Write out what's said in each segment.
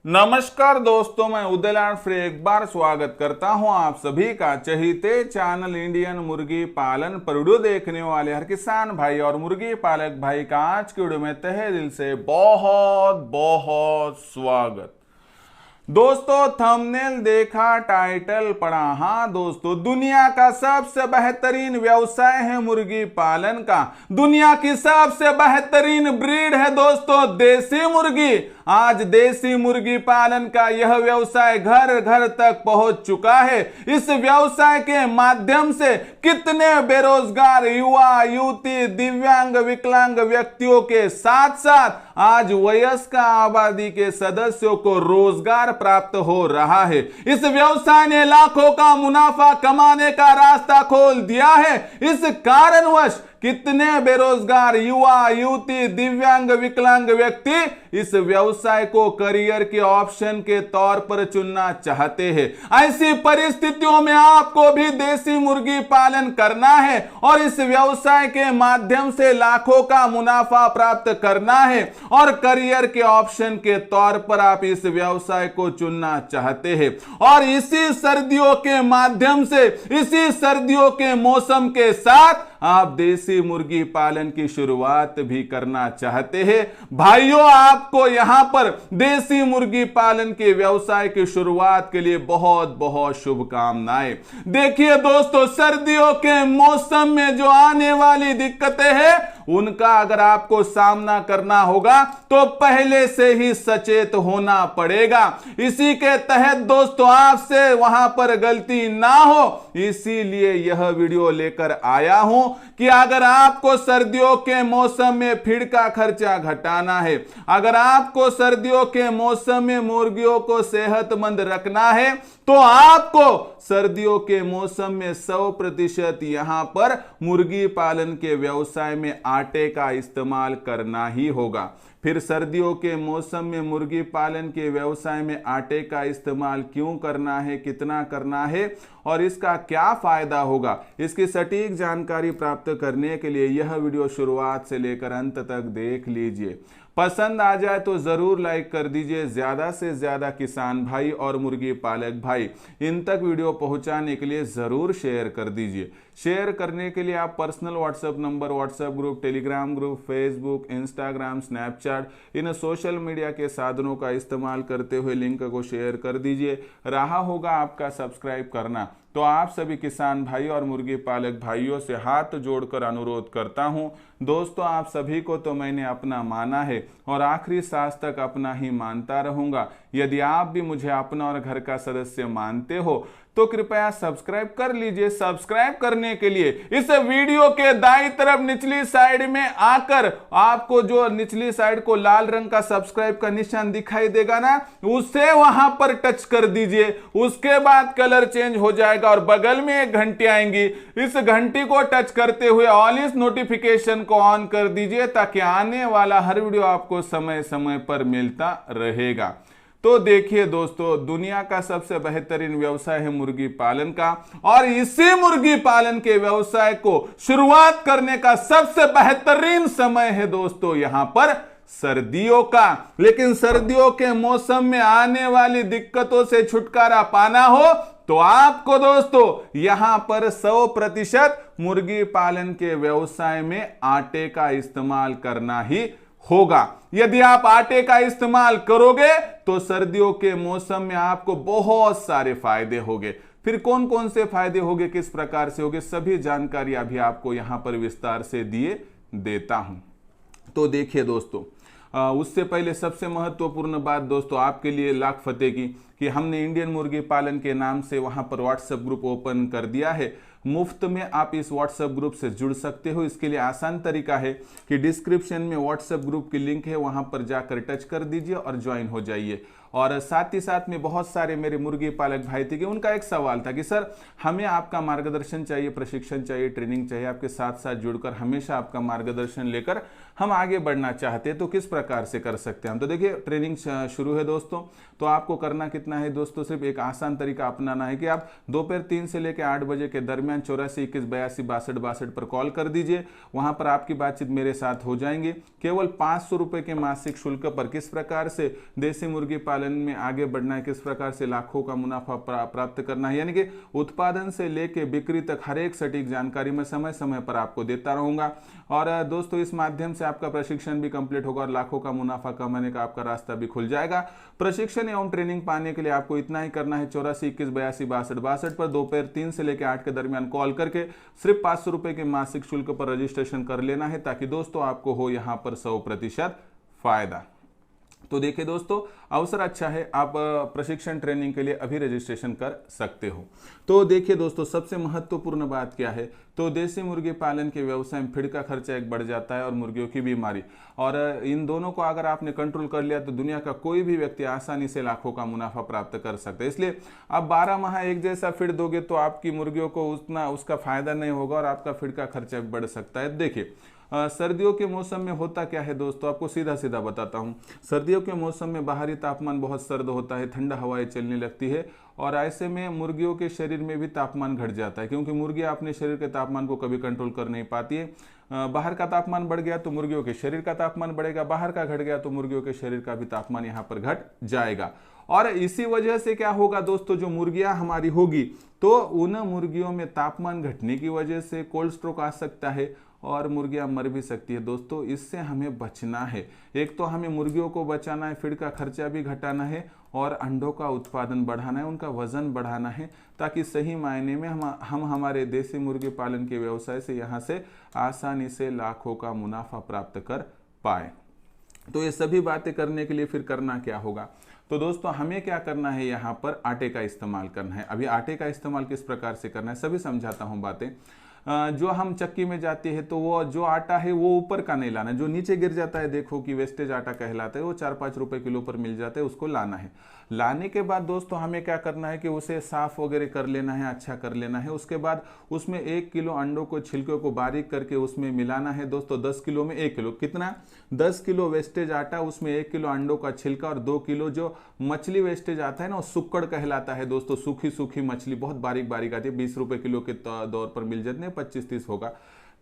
नमस्कार दोस्तों, मैं उदयलाल फिर एक बार स्वागत करता हूं आप सभी का चहीते चैनल इंडियन मुर्गी पालन पर वीडियो देखने वाले हर किसान भाई और मुर्गी पालक भाई का आज की वीडियो में तहे दिल से बहुत बहुत स्वागत। दोस्तों थंबनेल देखा, टाइटल पढ़ा। हाँ दोस्तों, दुनिया का सबसे बेहतरीन व्यवसाय है मुर्गी पालन का। दुनिया की सबसे बेहतरीन ब्रीड है दोस्तों देसी मुर्गी। आज देसी मुर्गी पालन का यह व्यवसाय घर घर तक पहुंच चुका है। इस व्यवसाय के माध्यम से कितने बेरोजगार युवा युवती, दिव्यांग, विकलांग व्यक्तियों के साथ साथ आज वयस्क आबादी के सदस्यों को रोजगार प्राप्त हो रहा है। इस व्यवसाय ने लाखों का मुनाफा कमाने का रास्ता खोल दिया है। इस कारणवश कितने बेरोजगार युवा युवती, दिव्यांग, विकलांग व्यक्ति इस व्यवसाय को करियर के ऑप्शन के तौर पर चुनना चाहते हैं। ऐसी परिस्थितियों में आपको भी देसी मुर्गी पालन करना है और इस व्यवसाय के माध्यम से लाखों का मुनाफा प्राप्त करना है और करियर के ऑप्शन के तौर पर आप इस व्यवसाय को चुनना चाहते हैं। और इसी सर्दियों के माध्यम से, इसी सर्दियों के मौसम के साथ आप देसी मुर्गी पालन की शुरुआत भी करना चाहते हैं। भाइयों, आपको यहां पर देसी मुर्गी पालन के व्यवसाय की शुरुआत के लिए बहुत बहुत शुभकामनाएं। देखिए दोस्तों, सर्दियों के मौसम में जो आने वाली दिक्कतें हैं उनका अगर आपको सामना करना होगा तो पहले से ही सचेत होना पड़ेगा। इसी के तहत दोस्तों आपसे वहां पर गलती ना हो, इसीलिए यह वीडियो लेकर आया हूं कि अगर आपको सर्दियों के मौसम में फीड का खर्चा घटाना है, अगर आपको सर्दियों के मौसम में मुर्गियों को सेहतमंद रखना है, तो आपको सर्दियों के मौसम में 100% यहां पर मुर्गी पालन के व्यवसाय में आटे का इस्तेमाल करना ही होगा। फिर सर्दियों के मौसम में मुर्गी पालन के व्यवसाय में आटे का इस्तेमाल क्यों करना है, कितना करना है और इसका क्या फायदा होगा, इसकी सटीक जानकारी प्राप्त करने के लिए यह वीडियो शुरुआत से लेकर अंत तक देख लीजिए। पसंद आ जाए तो जरूर लाइक कर दीजिए। ज्यादा से ज्यादा किसान भाई और मुर्गी पालक भाई इन तक वीडियो पहुंचाने के लिए जरूर शेयर कर दीजिए। शेयर करने के लिए आप personal WhatsApp number, WhatsApp group, Telegram group, Facebook, Instagram, Snapchat in social media के साधनों का इस्तेमाल करते हुए लिंक को शेयर कर दीजिए। रहा होगा आपका सब्सक्राइब करना, तो आप सभी किसान भाई और मुर्गी पालक भाइयों से हाथ जोड़कर अनुरोध करता हूं दोस्तों, आप सभी को तो मैंने अपना माना है और आखिरी सांस तक अपना ही मानता रहूंगा। यदि आप भी मुझे अपना और घर का सदस्य मानते हो तो कृपया सब्सक्राइब कर लीजिए। सब्सक्राइब करने के लिए इस वीडियो के दाईं तरफ निचली साइड में आकर आपको जो निचली साइड को लाल रंग का सब्सक्राइब का निशान दिखाई देगा ना, उसे वहां पर टच कर दीजिए। उसके बाद कलर चेंज हो जाएगा और बगल में एक घंटी आएंगी। इस घंटी को टच करते हुए ऑल इस नोटिफिकेशन को ऑन कर दीजिए ताकि आने वाला हर वीडियो आपको समय समय पर मिलता रहेगा। तो देखिए दोस्तों, दुनिया का सबसे बेहतरीन व्यवसाय है मुर्गी पालन का और इसी मुर्गी पालन के व्यवसाय को शुरुआत करने का सबसे बेहतरीन समय है दोस्तों यहां पर सर्दियों का। लेकिन सर्दियों के मौसम में आने वाली दिक्कतों से छुटकारा पाना हो तो आपको दोस्तों यहां पर 100% मुर्गी पालन के व्यवसाय में आटे का इस्तेमाल करना ही होगा। यदि आप आटे का इस्तेमाल करोगे तो सर्दियों के मौसम में आपको बहुत सारे फायदे होंगे। फिर कौन कौन से फायदे होंगे, किस प्रकार से होंगे, सभी जानकारी अभी आपको यहां पर विस्तार से दिए देता हूं। तो देखिए दोस्तों, उससे पहले सबसे महत्वपूर्ण बात दोस्तों आपके लिए लाख फतेह की कि हमने इंडियन मुर्गी पालन के नाम से वहां पर व्हाट्सएप ग्रुप ओपन कर दिया है। मुफ्त में आप इस व्हाट्सएप ग्रुप से जुड़ सकते हो। इसके लिए आसान तरीका है कि डिस्क्रिप्शन में व्हाट्सएप ग्रुप की लिंक है, वहां पर जाकर टच कर दीजिए और ज्वाइन हो जाइए। और साथ ही साथ में बहुत सारे मेरे मुर्गी पालक भाई थे कि उनका एक सवाल था कि सर हमें आपका मार्गदर्शन चाहिए, प्रशिक्षण चाहिए, ट्रेनिंग चाहिए, आपके साथ साथ जुड़कर हमेशा आपका मार्गदर्शन लेकर हम आगे बढ़ना चाहते हैं, तो किस प्रकार से कर सकते हैं हम। तो देखिए, ट्रेनिंग शुरू है दोस्तों। तो आपको करना कितना है दोस्तों, सिर्फ एक आसान तरीका अपनाना है कि आप दोपहर 3 से लेकर 8 बजे के दरमियान दरमियान 84 21 82 62 पर कॉल कर दीजिए। वहां पर आपकी बातचीत मेरे साथ हो जाएंगे। केवल 500 रुपए के मासिक शुल्क पर किस प्रकार से देसी मुर्गी पालन में आगे बढ़ना है, किस प्रकार से लाखों का मुनाफा प्राप्त करना है, यानी कि उत्पादन से लेके बिक्री तक हर एक सटीक जानकारी मैं समय समय पर आपको देता रहूंगा। और दोस्तों इस माध्यम से आपका प्रशिक्षण भी कंप्लीट होगा और लाखों का मुनाफा कमाने का आपका रास्ता भी खुल जाएगा। प्रशिक्षण एवं ट्रेनिंग पाने के लिए आपको इतना ही करना है, 84 21 82 62 पर दोपहर 3 से लेकर 8 के दरमियान कॉल करके सिर्फ 500 रुपए के मासिक शुल्क पर रजिस्ट्रेशन कर लेना है, ताकि दोस्तों आपको हो यहां पर 100% फायदा। तो देखिए दोस्तों, अवसर अच्छा है, आप प्रशिक्षण ट्रेनिंग के लिए अभी रजिस्ट्रेशन कर सकते हो। तो देखिए दोस्तों, सबसे महत्वपूर्ण बात क्या है, तो देसी मुर्गी पालन के व्यवसाय में फीड का खर्चा एक बढ़ जाता है और मुर्गियों की बीमारी, और इन दोनों को अगर आपने कंट्रोल कर लिया तो दुनिया का कोई भी व्यक्ति आसानी से लाखों का मुनाफा प्राप्त कर सकता है। इसलिए आप 12 माह एक जैसा फीड दोगे तो आपकी मुर्गियों को उतना उसका फायदा नहीं होगा और आपका फीड का खर्चा बढ़ सकता है। देखिए सर्दियों के मौसम में होता क्या है दोस्तों, आपको सीधा सीधा बताता हूँ। सर्दियों के मौसम में बाहरी तापमान बहुत सर्द होता है, ठंडा हवाएं चलने लगती है और ऐसे में मुर्गियों के शरीर में भी तापमान घट जाता है, क्योंकि मुर्गियां अपने शरीर के तापमान को कभी कंट्रोल कर नहीं पाती है। बाहर का तापमान बढ़ गया तो मुर्गियों के शरीर का तापमान बढ़ेगा, बाहर का घट गया तो मुर्गियों के शरीर का भी तापमान यहाँ पर घट जाएगा। और इसी वजह से क्या होगा दोस्तों, जो मुर्गियां हमारी होगी तो उन मुर्गियों में तापमान घटने की वजह से कोल्ड स्ट्रोक आ सकता है और मुर्गियां मर भी सकती है। दोस्तों इससे हमें बचना है। एक तो हमें मुर्गियों को बचाना है, फीड का खर्चा भी घटाना है और अंडों का उत्पादन बढ़ाना है, उनका वजन बढ़ाना है, ताकि सही मायने में हम हमारे देसी मुर्गी पालन के व्यवसाय से यहाँ से आसानी से लाखों का मुनाफा प्राप्त कर पाए। तो ये सभी बातें करने के लिए फिर करना क्या होगा, तो दोस्तों हमें क्या करना है, यहाँ पर आटे का इस्तेमाल करना है। अभी आटे का इस्तेमाल किस प्रकार से करना है सभी समझाता हूँ बातें। जो हम चक्की में जाती है तो वो जो आटा है वो ऊपर का नहीं लाना, जो नीचे गिर जाता है देखो कि वेस्टेज आटा कहलाता है, वो 4-5 रुपए किलो पर मिल जाता है, उसको लाना है। लाने के बाद दोस्तों हमें क्या करना है कि उसे साफ वगैरह कर लेना है, अच्छा कर लेना है। उसके बाद उसमें 1 किलो अंडों को छिलके को बारीक करके उसमें मिलाना है। दोस्तों 10 किलो में 1 किलो कितना, 10 किलो वेस्टेज आटा, उसमें 1 किलो अंडों का छिलका और 2 किलो जो मछली वेस्टेज आता है ना, वो सुक्कड़ कहलाता है दोस्तों। सूखी सूखी मछली बहुत बारीक बारीक आती है, 20 रुपए किलो के दौर पर मिल जाते हैं, 25-30 होगा।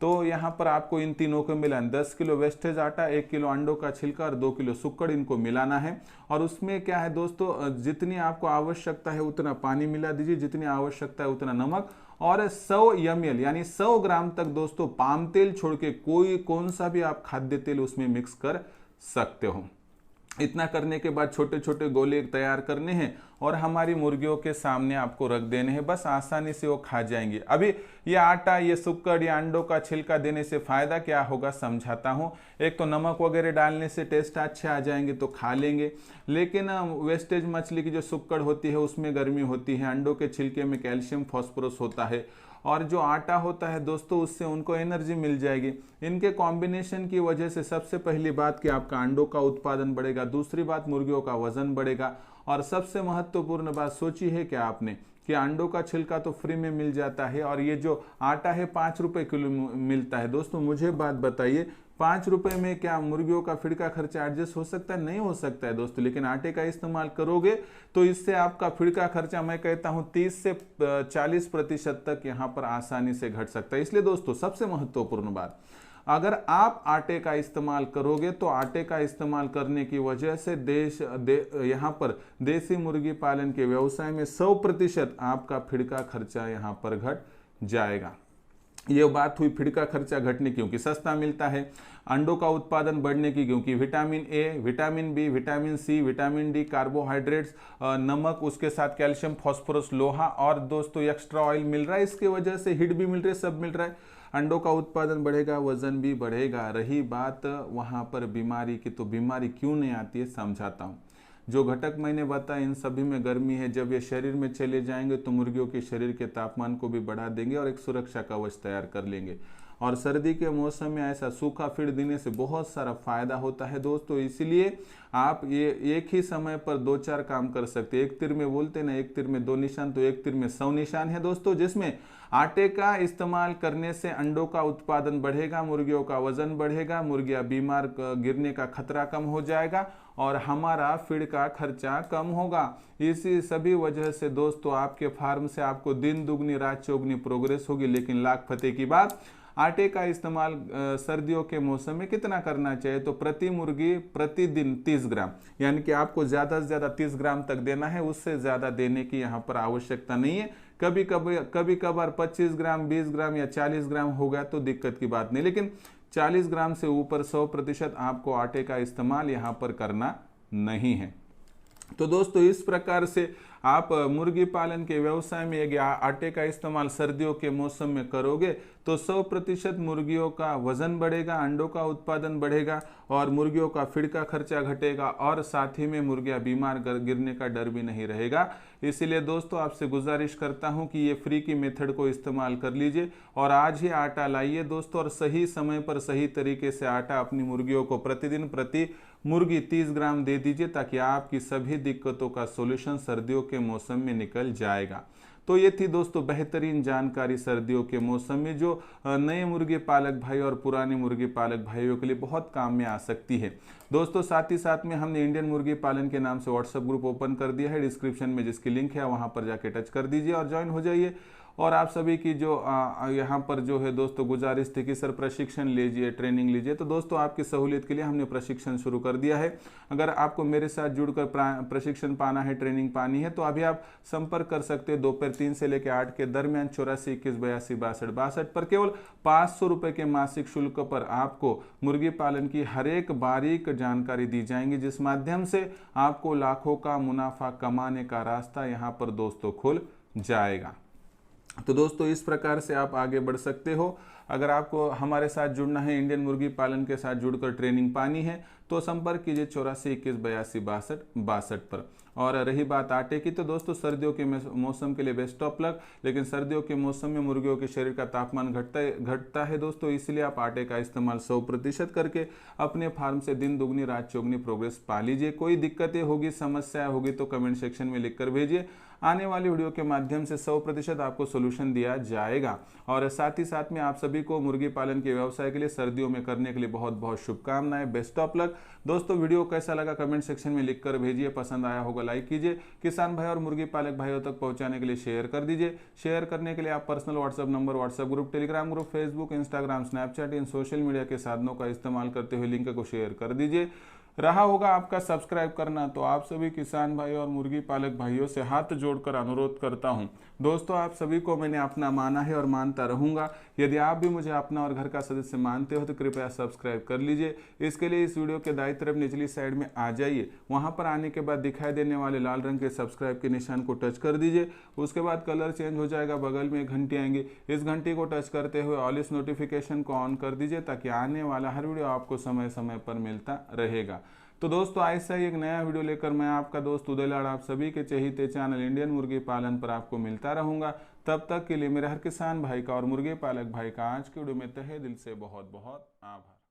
तो यहाँ पर आपको इन तीनों को मिलाना, 10 किलो वेस्टेज आटा, 1 किलो अंडों का छिलका और 2 किलो सुक्कड़, इनको मिलाना है। और उसमें क्या है दोस्तों, जितनी आपको आवश्यकता है उतना पानी मिला दीजिए, जितनी आवश्यकता है उतना नमक, और 100 ml यानी 100 ग्राम तक दोस्तों पाम तेल छोड़ के कोई कौन सा भी आप खाद्य तेल उसमें मिक्स कर सकते हो। इतना करने के बाद छोटे छोटे गोले तैयार करने हैं और हमारी मुर्गियों के सामने आपको रख देने हैं, बस आसानी से वो खा जाएंगी। अभी ये आटा, ये सुक्कड़ या अंडों का छिलका देने से फायदा क्या होगा समझाता हूँ। एक तो नमक वगैरह डालने से टेस्ट अच्छे आ जाएंगे तो खा लेंगे, लेकिन वेस्टेज मछली की जो सुक्कड़ होती है उसमें गर्मी होती है, अंडों के छिलके में कैल्शियम फॉस्फोरस होता है, और जो आटा होता है दोस्तों उससे उनको एनर्जी मिल जाएगी। इनके कॉम्बिनेशन की वजह से सबसे पहली बात कि आपका अंडों का उत्पादन बढ़ेगा, दूसरी बात मुर्गियों का वजन बढ़ेगा, और सबसे महत्वपूर्ण बात सोची है क्या आपने कि अंडों का छिलका तो फ्री में मिल जाता है और ये जो आटा है 5 रुपए किलो मिलता है। दोस्तों मुझे बात बताइए, 5 रुपए में क्या मुर्गियों का फीड का खर्चा एडजस्ट हो सकता है? नहीं हो सकता है दोस्तों। लेकिन आटे का इस्तेमाल करोगे तो इससे आपका फीड का खर्चा मैं कहता हूं 30 से 40% तक यहां पर आसानी से घट सकता है। इसलिए दोस्तों सबसे महत्वपूर्ण बात, अगर आप आटे का इस्तेमाल करोगे तो आटे का इस्तेमाल करने की वजह से यहाँ पर देसी मुर्गी पालन के व्यवसाय में 100% आपका फीड का खर्चा यहाँ पर घट जाएगा। ये बात हुई फीड का खर्चा घटने की, क्योंकि सस्ता मिलता है, अंडों का उत्पादन बढ़ने की क्योंकि vitamin A, vitamin B, vitamin C, vitamin D, carbohydrates, नमक, उसके साथ कैल्शियम, फॉस्फोरस, लोहा और दोस्तों एक्स्ट्रा ऑयल मिल रहा है, इसके वजह से हिट भी मिल रही है, सब मिल रहा है। अंडों का उत्पादन बढ़ेगा, वजन भी बढ़ेगा। रही बात वहां पर बीमारी की, तो बीमारी क्यों नहीं आती है समझाता हूँ। जो घटक मैंने बताया इन सभी में गर्मी है, जब ये शरीर में चले जाएंगे तो मुर्गियों के शरीर के तापमान को भी बढ़ा देंगे और एक सुरक्षा कवच तैयार कर लेंगे। और सर्दी के मौसम में ऐसा सूखा फीड देने से बहुत सारा फायदा होता है दोस्तों। इसलिए आप ये एक ही समय पर 2-4 काम कर सकते हैं। एक तीर में बोलते ना, एक तीर में 2 निशान, तो एक तीर में 100 निशान है दोस्तों, जिसमें आटे का इस्तेमाल करने से अंडों का उत्पादन बढ़ेगा, मुर्गियों का वजन बढ़ेगा, मुर्गियां बीमार गिरने का खतरा कम हो जाएगा और हमारा फीड का खर्चा कम होगा। इसी सभी वजह से दोस्तों आपके फार्म से आपको दिन दुगनी रात चौगनी प्रोग्रेस होगी। लेकिन लाख फतेह की बात, आटे का इस्तेमाल सर्दियों के मौसम में कितना करना चाहिए? तो प्रति मुर्गी प्रतिदिन 30 ग्राम, यानी कि आपको ज़्यादा से ज़्यादा 30 ग्राम तक देना है, उससे ज़्यादा देने की यहाँ पर आवश्यकता नहीं है। कभी कभार 25 ग्राम 20 ग्राम या 40 ग्राम हो गया तो दिक्कत की बात नहीं, लेकिन 40 ग्राम से ऊपर 100% आपको आटे का इस्तेमाल यहाँ पर करना नहीं है। तो दोस्तों इस प्रकार से आप मुर्गी पालन के व्यवसाय में यदि आटे का इस्तेमाल सर्दियों के मौसम में करोगे तो 100% मुर्गियों का वजन बढ़ेगा, अंडों का उत्पादन बढ़ेगा और मुर्गियों का फीड का खर्चा घटेगा और साथ ही में मुर्गियां बीमार गिरने का डर भी नहीं रहेगा। इसीलिए दोस्तों आपसे गुजारिश करता हूं कि ये फ्री की मेथड को इस्तेमाल कर लीजिए और आज ही आटा लाइए दोस्तों, और सही समय पर सही तरीके से आटा अपनी मुर्गियों को प्रतिदिन प्रति मुर्गी 30 ग्राम दे दीजिए, ताकि आपकी सभी दिक्कतों का सॉल्यूशन सर्दियों के मौसम में निकल जाएगा। तो ये थी दोस्तों बेहतरीन जानकारी सर्दियों के मौसम में, जो नए मुर्गी पालक भाई और पुराने मुर्गी पालक भाइयों के लिए बहुत काम में आ सकती है। दोस्तों साथ ही साथ में हमने इंडियन मुर्गी पालन के नाम से व्हाट्सएप ग्रुप ओपन कर दिया है, डिस्क्रिप्शन में जिसकी लिंक है वहां पर जाके टच कर दीजिए और ज्वाइन हो जाइए। और आप सभी की जो यहाँ पर जो है दोस्तों गुजारिश थी कि सर प्रशिक्षण लीजिए, ट्रेनिंग लीजिए, तो दोस्तों आपकी सहूलियत के लिए हमने प्रशिक्षण शुरू कर दिया है। अगर आपको मेरे साथ जुड़कर प्रशिक्षण पाना है, ट्रेनिंग पानी है, तो अभी आप संपर्क कर सकते हैं दोपहर 3 से लेकर 8 के दरमियान 84 21 82 62 62 पर। केवल 500 रुपये के मासिक शुल्क पर आपको मुर्गी पालन की हर एक बारीक जानकारी दी जाएंगी, जिस माध्यम से आपको लाखों का मुनाफा कमाने का रास्ता यहाँ पर दोस्तों खुल जाएगा। तो दोस्तों इस प्रकार से आप आगे बढ़ सकते हो। अगर आपको हमारे साथ जुड़ना है, इंडियन मुर्गी पालन के साथ जुड़कर ट्रेनिंग पानी है, तो संपर्क कीजिए 84 21 82 62 62 पर। और रही बात आटे की, तो दोस्तों सर्दियों के मौसम के लिए बेस्ट ऑफ लक, लेकिन सर्दियों के मौसम में मुर्गियों के शरीर का तापमान घटता है दोस्तों, इसलिए आप आटे का इस्तेमाल 100% करके अपने फार्म से दिन दुगनी रात चौगनी प्रोग्रेस पा लीजिए। कोई दिक्कतें होगी, समस्या होगी तो कमेंट सेक्शन में लिख कर भेजिए। आने वाली वीडियो के माध्यम से 100% आपको सोल्यूशन दिया जाएगा। और साथ ही साथ में आप सभी को मुर्गी पालन के व्यवसाय के लिए सर्दियों में करने के लिए बहुत बहुत शुभकामनाएं। बेस्ट ऑफ लक दोस्तों। वीडियो कैसा लगा कमेंट सेक्शन में लिख कर भेजिए, पसंद आया होगा लाइक कीजिए, किसान भाई और मुर्गी पालक भाइयों तक पहुंचाने के लिए शेयर कर दीजिए। शेयर करने के लिए आप personal WhatsApp number, WhatsApp group, Telegram group, Facebook, Instagram, Snapchat, in social media के साधनों का इस्तेमाल करते हुए लिंक को शेयर कर दीजिए। रहा होगा आपका सब्सक्राइब करना, तो आप सभी किसान भाई और मुर्गी पालक भाइयों से हाथ जोड़कर अनुरोध करता हूं दोस्तों, आप सभी को मैंने अपना माना है और मानता रहूंगा। यदि आप भी मुझे अपना और घर का सदस्य मानते हो तो कृपया सब्सक्राइब कर लीजिए। इसके लिए इस वीडियो के दाईं तरफ निचली साइड में आ जाइए, वहां पर आने के बाद दिखाई देने वाले लाल रंग के सब्सक्राइब के निशान को टच कर दीजिए। उसके बाद कलर चेंज हो जाएगा, बगल में एक घंटी आएंगी, इस घंटी को टच करते हुए ऑल इस नोटिफिकेशन को ऑन कर दीजिए, ताकि आने वाला हर वीडियो आपको समय समय पर मिलता रहेगा। तो दोस्तों ऐसा ही एक नया वीडियो लेकर मैं आपका दोस्त उदय लाड़ आप सभी के चहेते चैनल इंडियन मुर्गी पालन पर आपको मिलता रहूंगा। तब तक के लिए मेरे हर किसान भाई का और मुर्गी पालक भाई का आज की वीडियो में तहे दिल से बहुत बहुत आभार।